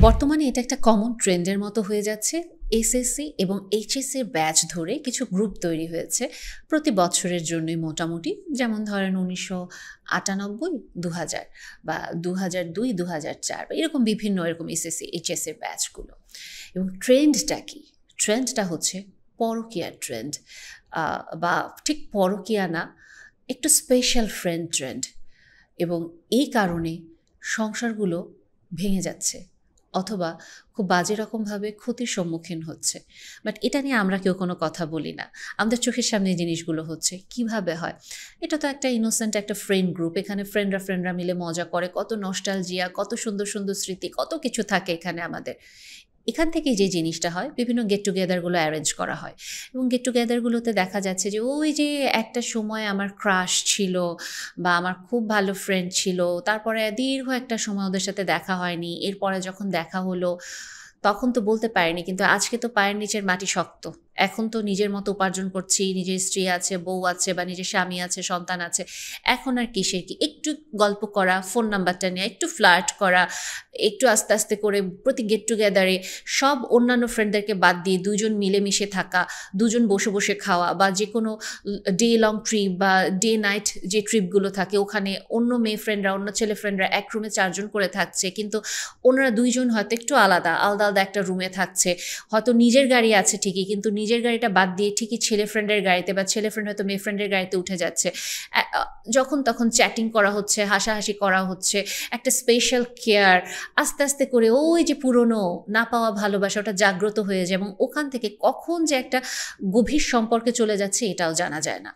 বর্তমানে এটা একটা কমন ট্রেন্ডের মতো হয়ে যাচ্ছে। এসএসসি এবং এইচএসসি এর ব্যাচ ধরে কিছু গ্রুপ তৈরি হয়েছে প্রতি বছরের জন্যই মোটামুটি। যেমন ধরেন ১৯৯৮, ২০০০ বা ২০০২, ২০০৪ বা এরকম বিভিন্ন এরকম এসএসসি এইচএসসি এর ব্যাচগুলো। এবং ট্রেন্ডটা কি? ট্রেন্ডটা হচ্ছে পরকীয়ার ট্রেন্ড, বা ঠিক পরকীয়া না, একটু স্পেশাল ফ্রেন্ড ট্রেন্ড। এবং এই কারণে সংসারগুলো ভেঙে যাচ্ছে অথবা খুব বাজে রকমভাবে ক্ষতির সম্মুখীন হচ্ছে। বাট এটা নিয়ে আমরা কেউ কোনো কথা বলি না। আমাদের চোখের সামনে এই জিনিসগুলো হচ্ছে। কিভাবে হয়? এটা তো একটা ইনোসেন্ট একটা ফ্রেন্ড গ্রুপ। এখানে ফ্রেন্ডরা মিলে মজা করে, কত নস্টালজিয়া, কত সুন্দর সুন্দর স্মৃতি, কত কিছু থাকে এখানে আমাদের। এখান থেকে যে জিনিসটা হয়, বিভিন্ন গেট টুগেদারগুলো অ্যারেঞ্জ করা হয় এবং গেট টুগেদারগুলোতে দেখা যাচ্ছে যে ওই যে একটা সময় আমার ক্রাশ ছিল বা আমার খুব ভালো ফ্রেন্ড ছিল, তারপরে দীর্ঘ একটা সময় ওদের সাথে দেখা হয়নি, এরপরে যখন দেখা হলো তখন তো বলতে পারিনি, কিন্তু আজকে তো পায়ের নিচের মাটি শক্ত, এখন তো নিজের মতো উপার্জন করছি, নিজের স্ত্রী আছে, বউ আছে বা নিজের স্বামী আছে, সন্তান আছে, এখন আর কিসের কি? একটু গল্প করা, ফোন নাম্বারটা নেওয়া, একটু ফ্লার্ট করা, একটু আস্তে আস্তে করে প্রতি গেট টুগেদারে সব অন্যান্য ফ্রেন্ডদেরকে বাদ দিয়ে দুজন মিলেমিশে থাকা, দুজন বসে বসে খাওয়া, বা যে কোনো ডে লং ট্রিপ বা ডে নাইট যে ট্রিপগুলো থাকে, ওখানে অন্য মেয়ে ফ্রেন্ডরা, অন্য ছেলে ফ্রেন্ডরা এক রুমে 4 জন করে থাকছে, কিন্তু ওনারা 2 জন হয়তো একটু আলাদা আলাদা আলাদা একটা রুমে থাকছে। হয়তো নিজের গাড়ি আছে ঠিকই, কিন্তু নিজের গাড়িটা বাদ দিয়ে ঠিকই ছেলে ফ্রেন্ডের গাড়িতে, বা ছেলে ফ্রেন্ড হয়তো মেয়ে ফ্রেন্ডের গাড়িতে উঠে যাচ্ছে। যখন তখন চ্যাটিং করা হচ্ছে, হাসাহাসি করা হচ্ছে, একটা স্পেশাল কেয়ার, আস্তে আস্তে করে ওই যে পুরনো না পাওয়া ভালোবাসা ওটা জাগ্রত হয়ে যায় এবং ওখান থেকে কখন যে একটা গভীর সম্পর্কে চলে যাচ্ছে এটাও জানা যায় না।